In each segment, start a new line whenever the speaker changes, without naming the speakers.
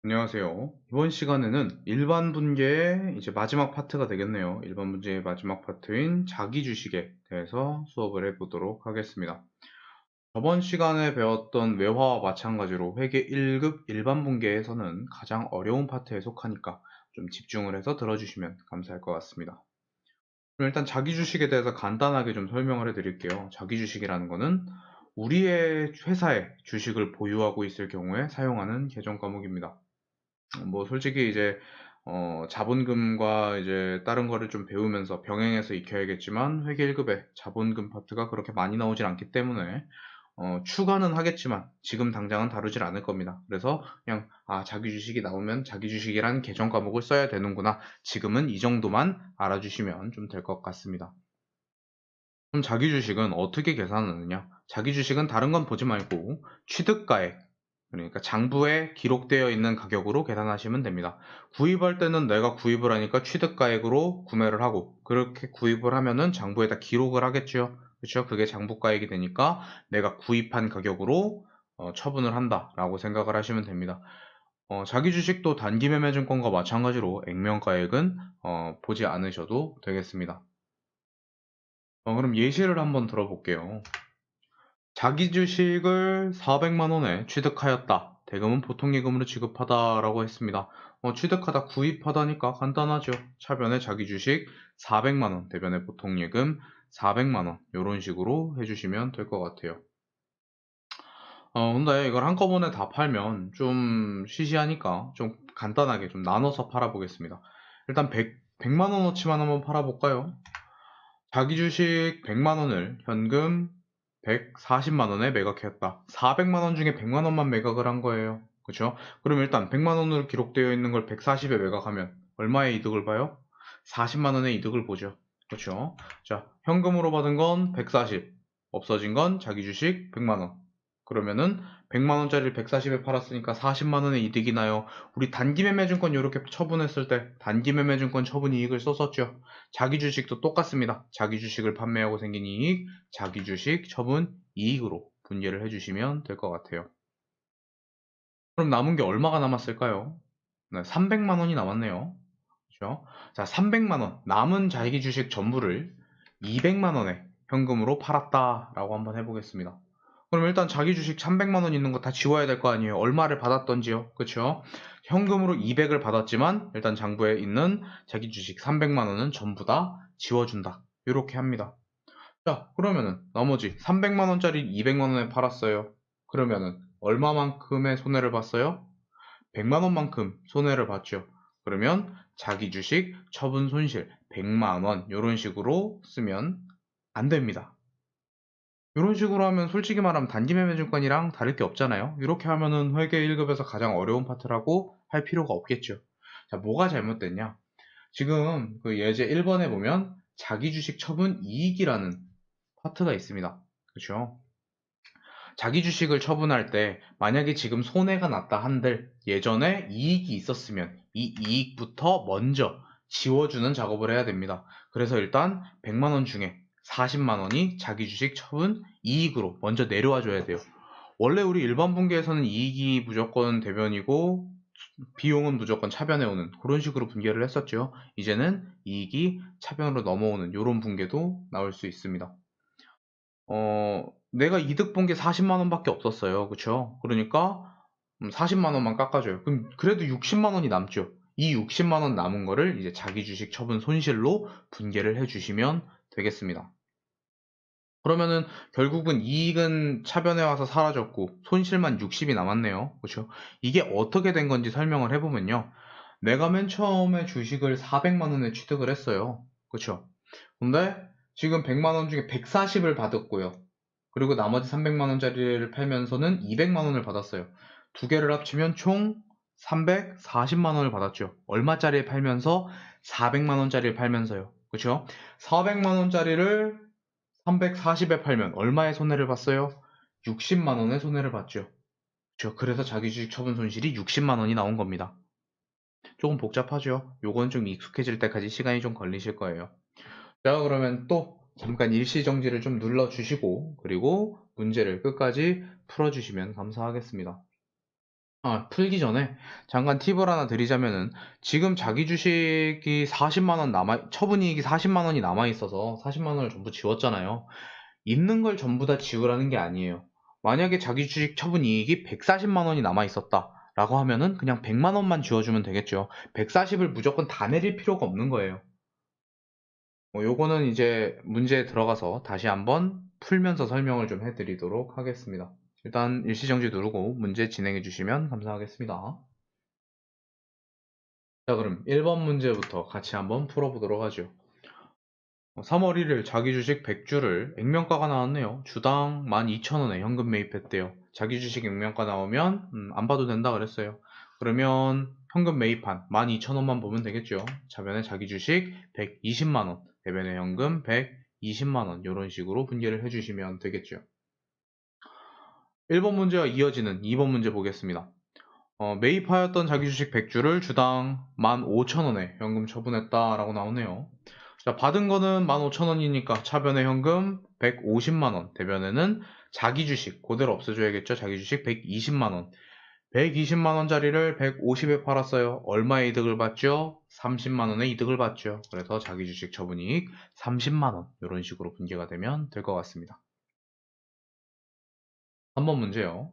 안녕하세요. 이번 시간에는 일반 분계의 이제 마지막 파트가 되겠네요. 일반 문제의 마지막 파트인 자기 주식에 대해서 수업을 해보도록 하겠습니다. 저번 시간에 배웠던 외화와 마찬가지로 회계 1급 일반 분계에서는 가장 어려운 파트에 속하니까 좀 집중을 해서 들어주시면 감사할 것 같습니다. 그럼 일단 자기 주식에 대해서 간단하게 좀 설명을 해드릴게요. 자기 주식이라는 거는 우리의 회사에 주식을 보유하고 있을 경우에 사용하는 계정 과목입니다. 뭐 솔직히 이제 자본금과 이제 다른 거를 좀 배우면서 병행해서 익혀야겠지만 회계 1급에 자본금 파트가 그렇게 많이 나오질 않기 때문에 추가는 하겠지만 지금 당장은 다루질 않을 겁니다. 그래서 그냥 자기 주식이 나오면 자기 주식이란 계정 과목을 써야 되는구나. 지금은 이 정도만 알아주시면 좀 될 것 같습니다. 그럼 자기 주식은 어떻게 계산하느냐? 자기 주식은 다른 건 보지 말고 취득가액, 그러니까 장부에 기록되어 있는 가격으로 계산하시면 됩니다. 구입할 때는 내가 구입을 하니까 취득가액으로 구매를 하고, 그렇게 구입을 하면은 장부에다 기록을 하겠죠. 그렇죠? 그게 장부가액이 되니까 내가 구입한 가격으로 처분을 한다라고 생각을 하시면 됩니다. 자기 주식도 단기 매매 증권과 마찬가지로 액면가액은 보지 않으셔도 되겠습니다. 그럼 예시를 한번 들어볼게요. 자기 주식을 400만 원에 취득하였다. 대금은 보통 예금으로 지급하다라고 했습니다. 취득하다 구입하다니까 간단하죠. 차변에 자기 주식 400만 원, 대변에 보통 예금 400만 원 이런 식으로 해주시면 될 것 같아요. 근데 이걸 한꺼번에 다 팔면 좀 시시하니까 좀 간단하게 좀 나눠서 팔아보겠습니다. 일단 100만 원어치만 한번 팔아볼까요? 자기 주식 100만 원을 현금 140만 원에 매각했다. 400만 원 중에 100만 원만 매각을 한 거예요. 그렇죠? 그럼 일단 100만 원으로 기록되어 있는 걸 140에 매각하면 얼마의 이득을 봐요? 40만 원의 이득을 보죠. 그렇죠? 자, 현금으로 받은 건 140, 없어진 건 자기 주식 100만 원. 그러면은 100만 원짜리를 140에 팔았으니까 40만 원의 이득이 나요. 우리 단기 매매 증권 이렇게 처분했을 때 단기 매매 증권 처분 이익을 썼었죠. 자기 주식도 똑같습니다. 자기 주식을 판매하고 생긴 이익, 자기 주식 처분 이익으로 분개를 해주시면 될 것 같아요. 그럼 남은 게 얼마가 남았을까요? 네, 300만 원이 남았네요. 그렇죠? 자, 300만 원 남은 자기 주식 전부를 200만 원에 현금으로 팔았다라고 한번 해보겠습니다. 그럼 일단 자기 주식 300만 원 있는 거 다 지워야 될 거 아니에요. 얼마를 받았던지요. 그렇죠? 현금으로 200을 받았지만 일단 장부에 있는 자기 주식 300만 원은 전부 다 지워준다. 이렇게 합니다. 자, 그러면은 나머지 300만 원짜리 200만 원에 팔았어요. 그러면은 얼마만큼의 손해를 봤어요? 100만 원만큼 손해를 봤죠. 그러면 자기 주식 처분 손실 100만 원 이런 식으로 쓰면 안 됩니다. 이런 식으로 하면 솔직히 말하면 단기 매매 증권이랑 다를 게 없잖아요. 이렇게 하면은 회계 1급에서 가장 어려운 파트라고 할 필요가 없겠죠. 자, 뭐가 잘못됐냐? 지금 그 예제 1번에 보면 자기 주식 처분 이익이라는 파트가 있습니다. 그렇죠? 자기 주식을 처분할 때 만약에 지금 손해가 났다 한들 예전에 이익이 있었으면 이 이익부터 먼저 지워주는 작업을 해야 됩니다. 그래서 일단 100만 원 중에 40만 원이 자기 주식 처분 이익으로 먼저 내려와 줘야 돼요. 원래 우리 일반 분기에서는 이익이 무조건 대변이고 비용은 무조건 차변에 오는 그런 식으로 분계를 했었죠. 이제는 이익이 차변으로 넘어오는 이런 분계도 나올 수 있습니다. 내가 이득 본 게 40만 원밖에 없었어요. 그쵸? 그러니까 40만 원만 깎아줘요. 그럼 그래도 60만 원이 남죠. 이 60만 원 남은 거를 이제 자기 주식 처분 손실로 분계를 해주시면 되겠습니다. 그러면은 결국은 이익은 차변에 와서 사라졌고 손실만 60이 남았네요. 그쵸? 이게 어떻게 된 건지 설명을 해보면요. 내가 맨 처음에 주식을 400만 원에 취득을 했어요. 그쵸? 근데 지금 100만 원 중에 140을 받았고요. 그리고 나머지 300만 원짜리를 팔면서는 200만 원을 받았어요. 두 개를 합치면 총 340만 원을 받았죠. 얼마짜리 팔면서 400만 원짜리를 팔면서요. 그렇죠? 400만 원짜리를 340에 팔면 얼마의 손해를 봤어요? 60만 원의 손해를 봤죠. 그렇죠? 그래서 자기 주식 처분 손실이 60만 원이 나온 겁니다. 조금 복잡하죠? 요건 좀 익숙해질 때까지 시간이 좀 걸리실 거예요. 자, 그러면 또 잠깐 일시정지를 좀 눌러주시고, 그리고 문제를 끝까지 풀어주시면 감사하겠습니다. 풀기 전에 잠깐 팁을 하나 드리자면은, 지금 자기 주식이 40만 원 처분이익이 40만 원이 남아 있어서 40만 원을 전부 지웠잖아요. 있는 걸 전부 다 지우라는 게 아니에요. 만약에 자기 주식 처분이익이 140만 원이 남아 있었다라고 하면은 그냥 100만 원만 지워주면 되겠죠. 140을 무조건 다 내릴 필요가 없는 거예요. 요거는 이제 문제에 들어가서 다시 한번 풀면서 설명을 좀 해드리도록 하겠습니다. 일단 일시정지 누르고 문제 진행해 주시면 감사하겠습니다. 자, 그럼 1번 문제부터 같이 한번 풀어보도록 하죠. 3월 1일 자기 주식 100주를 액면가가 나왔네요. 주당 12,000원에 현금 매입했대요. 자기 주식 액면가 나오면 안 봐도 된다 그랬어요. 그러면 현금 매입한 12,000원만 보면 되겠죠. 차변에 자기 주식 120만원, 대변에 현금 120만원, 이런 식으로 분개를 해주시면 되겠죠. 1번 문제와 이어지는 2번 문제 보겠습니다. 매입하였던 자기 주식 100주를 주당 15,000원에 현금 처분했다라고 나오네요. 자, 받은 거는 15,000원이니까 차변에 현금 150만원, 대변에는 자기 주식 그대로 없애줘야겠죠. 자기 주식 120만원. 120만원짜리를 150에 팔았어요. 얼마의 이득을 받죠? 30만원의 이득을 받죠. 그래서 자기 주식 처분이익 30만원, 이런 식으로 분개가 되면 될 것 같습니다. 3번 문제요.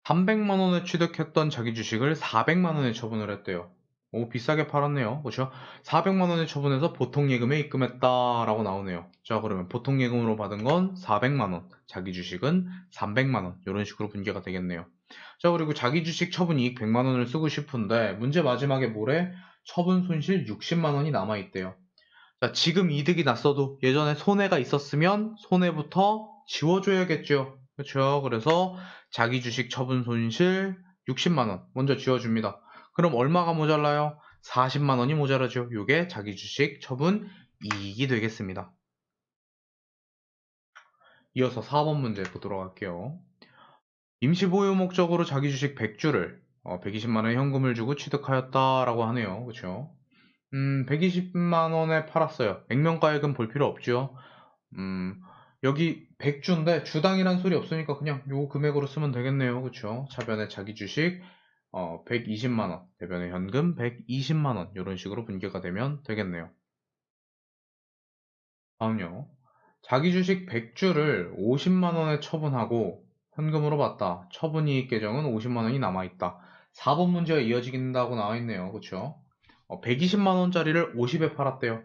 300만원에 취득했던 자기 주식을 400만원에 처분을 했대요. 오, 비싸게 팔았네요. 그렇죠? 400만원에 처분해서 보통예금에 입금했다라고 나오네요. 자, 그러면 보통예금으로 받은 건 400만원, 자기 주식은 300만원, 이런 식으로 분개가 되겠네요. 자, 그리고 자기 주식 처분이익 100만원을 쓰고 싶은데 문제 마지막에 뭐래? 처분 손실 60만원이 남아있대요. 자, 지금 이득이 났어도 예전에 손해가 있었으면 손해부터 지워줘야겠죠. 그렇죠? 그래서 자기 주식 처분 손실 60만원 먼저 지워줍니다. 그럼 얼마가 모자라요? 40만원이 모자라죠. 이게 자기 주식 처분 이익이 되겠습니다. 이어서 4번 문제 보도록 할게요. 임시보유 목적으로 자기 주식 100주를 120만원 현금을 주고 취득하였다라고 하네요. 그렇죠? 120만원에 팔았어요. 액면가액은 볼 필요 없죠. 음, 여기 100주인데 주당이란 소리 없으니까 그냥 요 금액으로 쓰면 되겠네요. 그쵸? 차변에 자기 주식 120만원, 대변에 현금 120만원, 이런 식으로 분개가 되면 되겠네요. 다음요. 자기 주식 100주를 50만원에 처분하고 현금으로 받다. 처분이익 계정은 50만원이 남아있다. 4번 문제가 이어지긴다고 나와있네요. 그쵸? 120만원짜리를 50에 팔았대요.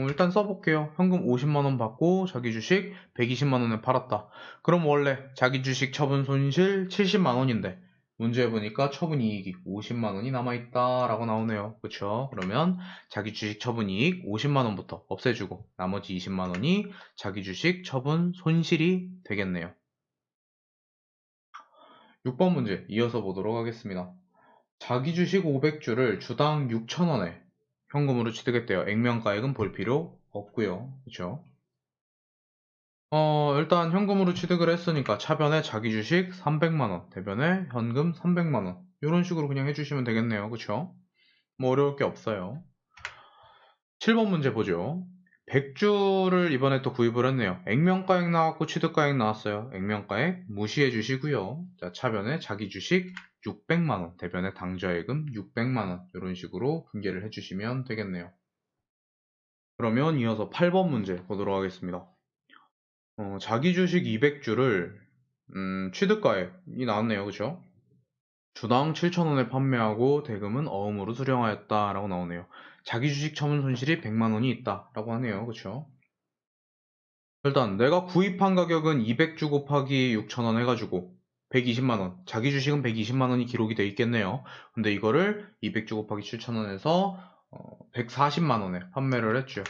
일단 써볼게요. 현금 50만원 받고 자기 주식 120만원에 팔았다. 그럼 원래 자기 주식 처분 손실 70만원인데 문제 보니까 처분 이익이 50만원이 남아있다 라고 나오네요. 그쵸? 그러면 자기 주식 처분 이익 50만원부터 없애주고 나머지 20만원이 자기 주식 처분 손실이 되겠네요. 6번 문제 이어서 보도록 하겠습니다. 자기 주식 500주를 주당 6,000원에 현금으로 취득했대요. 액면가액은 볼 필요 없고요. 그쵸? 일단 현금으로 취득을 했으니까 차변에 자기 주식 300만원, 대변에 현금 300만원. 이런 식으로 그냥 해주시면 되겠네요. 그쵸? 뭐 어려울 게 없어요. 7번 문제 보죠. 100주를 이번에 또 구입을 했네요. 액면가액 나왔고 취득가액 나왔어요. 액면가액 무시해 주시고요. 자, 차변에 자기 주식 600만원, 대변에 당좌예금 600만원. 이런 식으로 분개를 해주시면 되겠네요. 그러면 이어서 8번 문제 보도록 하겠습니다. 자기 주식 200주를 취득가액이 나왔네요. 그죠? 주당 7,000원에 판매하고 대금은 어음으로 수령하였다라고 나오네요. 자기 주식 처분 손실이 100만원이 있다라고 하네요. 그쵸? 일단 내가 구입한 가격은 200주 곱하기 6,000원 해가지고 120만원, 자기 주식은 120만원이 기록이 돼 있겠네요. 근데 이거를 200주 곱하기 7,000원에서 140만원에 판매를 했죠.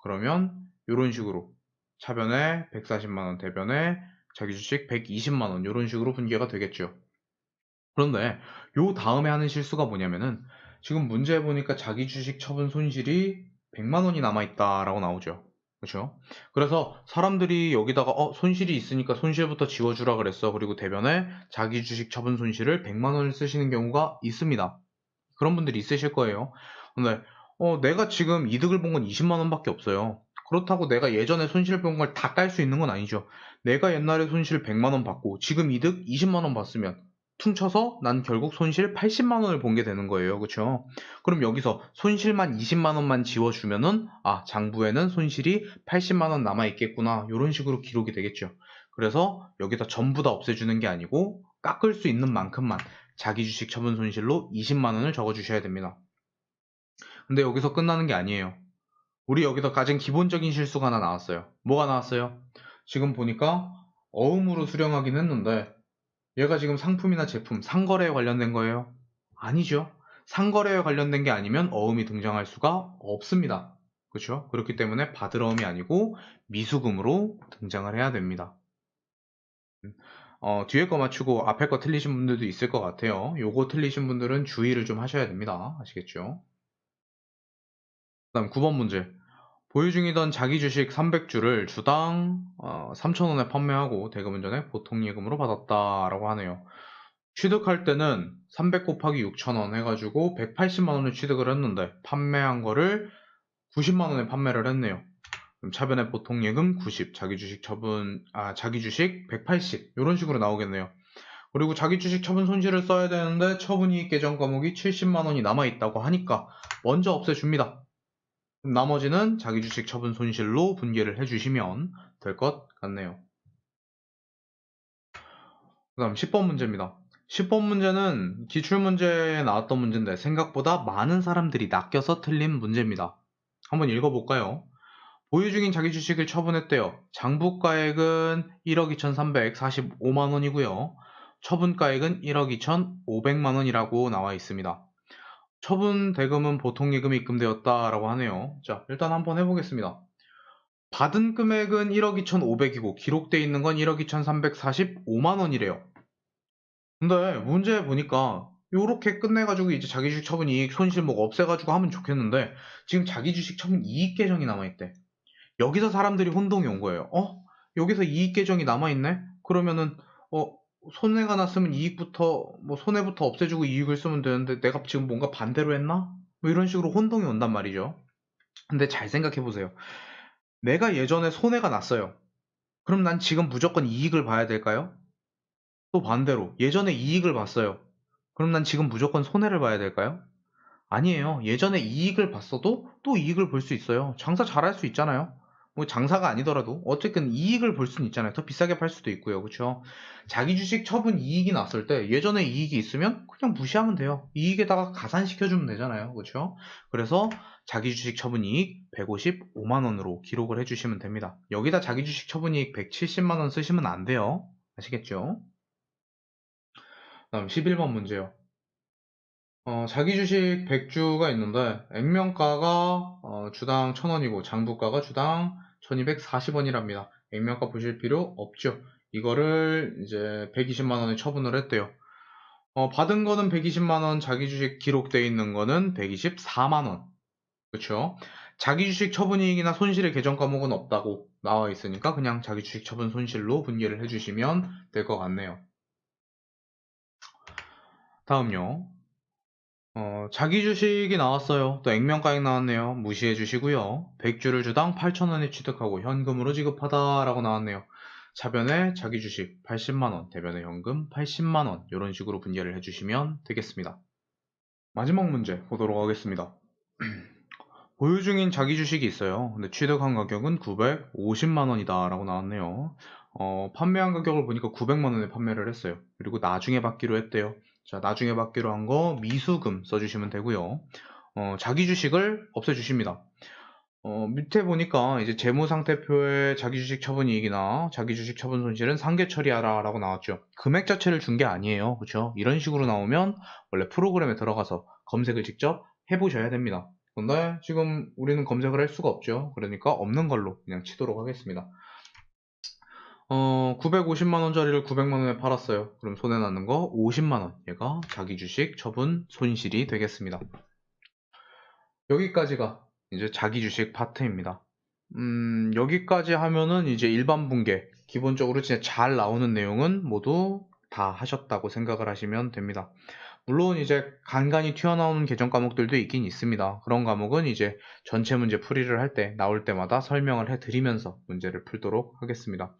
그러면 이런 식으로 차변에 140만원, 대변에 자기 주식 120만원, 이런 식으로 분개가 되겠죠. 그런데 요 다음에 하는 실수가 뭐냐면은 지금 문제 보니까 자기 주식 처분 손실이 100만원이 남아있다라고 나오죠. 그렇죠? 그래서 사람들이 여기다가 손실이 있으니까 손실부터 지워주라 그랬어. 그리고 대변에 자기 주식 처분 손실을 100만원을 쓰시는 경우가 있습니다. 그런 분들이 있으실 거예요. 근데 내가 지금 이득을 본 건 20만원 밖에 없어요. 그렇다고 내가 예전에 손실 본 걸 다 깔 수 있는 건 아니죠. 내가 옛날에 손실 100만원 받고 지금 이득 20만원 받으면 퉁쳐서 난 결국 손실 80만 원을 본 게 되는 거예요. 그쵸? 그럼 여기서 손실만 20만 원만 지워주면은 장부에는 손실이 80만 원 남아 있겠구나. 이런 식으로 기록이 되겠죠. 그래서 여기다 전부 다 없애주는 게 아니고 깎을 수 있는 만큼만 자기 주식 처분 손실로 20만 원을 적어 주셔야 됩니다. 근데 여기서 끝나는 게 아니에요. 우리 여기서 가장 기본적인 실수가 하나 나왔어요. 뭐가 나왔어요? 지금 보니까 어음으로 수령하긴 했는데 얘가 지금 상품이나 제품, 상거래에 관련된 거예요? 아니죠. 상거래에 관련된 게 아니면 어음이 등장할 수가 없습니다. 그렇죠? 그렇기 때문에 받으러음이 아니고 미수금으로 등장을 해야 됩니다. 뒤에 거 맞추고 앞에 거 틀리신 분들도 있을 것 같아요. 요거 틀리신 분들은 주의를 좀 하셔야 됩니다. 아시겠죠? 그 다음 9번 문제. 보유 중이던 자기 주식 300주를 주당 3,000원에 판매하고 대금은 전에 보통 예금으로 받았다라고 하네요. 취득할 때는 300 곱하기 6,000원 해가지고 180만 원을 취득을 했는데 판매한 거를 90만 원에 판매를 했네요. 그럼 차변의 보통 예금 90, 자기 주식 처분 자기 주식 180 이런 식으로 나오겠네요. 그리고 자기 주식 처분 손실을 써야 되는데 처분이익 계정 과목이 70만 원이 남아 있다고 하니까 먼저 없애줍니다. 그럼 나머지는 자기 주식 처분 손실로 분개를 해주시면 될 것 같네요. 그 다음 10번 문제입니다. 10번 문제는 기출문제에 나왔던 문제인데 생각보다 많은 사람들이 낚여서 틀린 문제입니다. 한번 읽어볼까요? 보유 중인 자기 주식을 처분했대요. 장부가액은 1억 2,345만 원이고요. 처분가액은 1억 2,500만 원이라고 나와 있습니다. 처분 대금은 보통 예금이 입금되었다라고 하네요. 자, 일단 한번 해보겠습니다. 받은 금액은 1억 2,500이고 기록되어 있는 건 1억 2,345만 원이래요. 근데 문제 보니까 요렇게 끝내가지고 이제 자기 주식 처분 이익 손실 뭐 없애가지고 하면 좋겠는데 지금 자기 주식 처분 이익 계정이 남아있대. 여기서 사람들이 혼동이 온 거예요. 여기서 이익 계정이 남아있네? 그러면은 손해가 났으면 이익부터 뭐 손해부터 없애주고 이익을 쓰면 되는데 내가 지금 뭔가 반대로 했나? 뭐 이런 식으로 혼동이 온단 말이죠. 근데 잘 생각해 보세요. 내가 예전에 손해가 났어요. 그럼 난 지금 무조건 이익을 봐야 될까요? 또 반대로 예전에 이익을 봤어요. 그럼 난 지금 무조건 손해를 봐야 될까요? 아니에요. 예전에 이익을 봤어도 또 이익을 볼 수 있어요. 장사 잘할 수 있잖아요. 뭐 장사가 아니더라도 어쨌든 이익을 볼 수는 있잖아요. 더 비싸게 팔 수도 있고요. 그렇죠? 자기 주식 처분 이익이 났을 때 예전에 이익이 있으면 그냥 무시하면 돼요. 이익에다가 가산시켜주면 되잖아요. 그렇죠? 그래서 자기 주식 처분 이익 155만 원으로 기록을 해주시면 됩니다. 여기다 자기 주식 처분 이익 170만 원 쓰시면 안 돼요. 아시겠죠? 다음 11번 문제요. 자기 주식 100주가 있는데 액면가가 주당 1,000원이고 장부가가 주당 1,240원이랍니다. 액면가 보실 필요 없죠. 이거를 이제 120만 원에 처분을 했대요. 받은 거는 120만 원, 자기 주식 기록되어 있는 거는 124만 원. 그렇죠? 자기 주식 처분이익이나 손실의 계정 과목은 없다고 나와 있으니까 그냥 자기 주식 처분 손실로 분개를 해주시면 될 것 같네요. 다음요. 자기 주식이 나왔어요. 또 액면가액 나왔네요. 무시해 주시고요. 100주를 주당 8,000원에 취득하고 현금으로 지급하다라고 나왔네요. 차변에 자기 주식 80만원, 대변에 현금 80만원 이런 식으로 분개를 해주시면 되겠습니다. 마지막 문제 보도록 하겠습니다. 보유 중인 자기 주식이 있어요. 근데 취득한 가격은 950만원이다 라고 나왔네요. 판매한 가격을 보니까 900만원에 판매를 했어요. 그리고 나중에 받기로 했대요. 자, 나중에 받기로 한 거 미수금 써주시면 되고요. 자기 주식을 없애주십니다. 밑에 보니까 이제 재무상태표에 자기 주식 처분 이익이나 자기 주식 처분 손실은 상계 처리하라 라고 나왔죠. 금액 자체를 준 게 아니에요. 그렇죠? 이런 식으로 나오면 원래 프로그램에 들어가서 검색을 직접 해보셔야 됩니다. 근데 지금 우리는 검색을 할 수가 없죠. 그러니까 없는 걸로 그냥 치도록 하겠습니다. 950만원짜리를 900만원에 팔았어요. 그럼 손해 나는 거 50만원. 얘가 자기 주식 처분 손실이 되겠습니다. 여기까지가 이제 자기 주식 파트입니다. 여기까지 하면은 이제 일반 분계, 기본적으로 진짜 잘 나오는 내용은 모두 다 하셨다고 생각을 하시면 됩니다. 물론 이제 간간히 튀어나오는 계정 과목들도 있긴 있습니다. 그런 과목은 이제 전체 문제 풀이를 할 때 나올 때마다 설명을 해드리면서 문제를 풀도록 하겠습니다.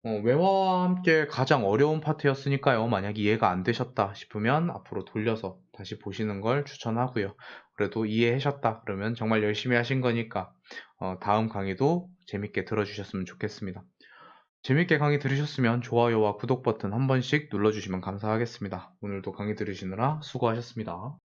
외화와 함께 가장 어려운 파트였으니까요. 만약 이해가 안 되셨다 싶으면 앞으로 돌려서 다시 보시는 걸 추천하고요. 그래도 이해하셨다 그러면 정말 열심히 하신 거니까 다음 강의도 재밌게 들어주셨으면 좋겠습니다. 재밌게 강의 들으셨으면 좋아요와 구독 버튼 한 번씩 눌러주시면 감사하겠습니다. 오늘도 강의 들으시느라 수고하셨습니다.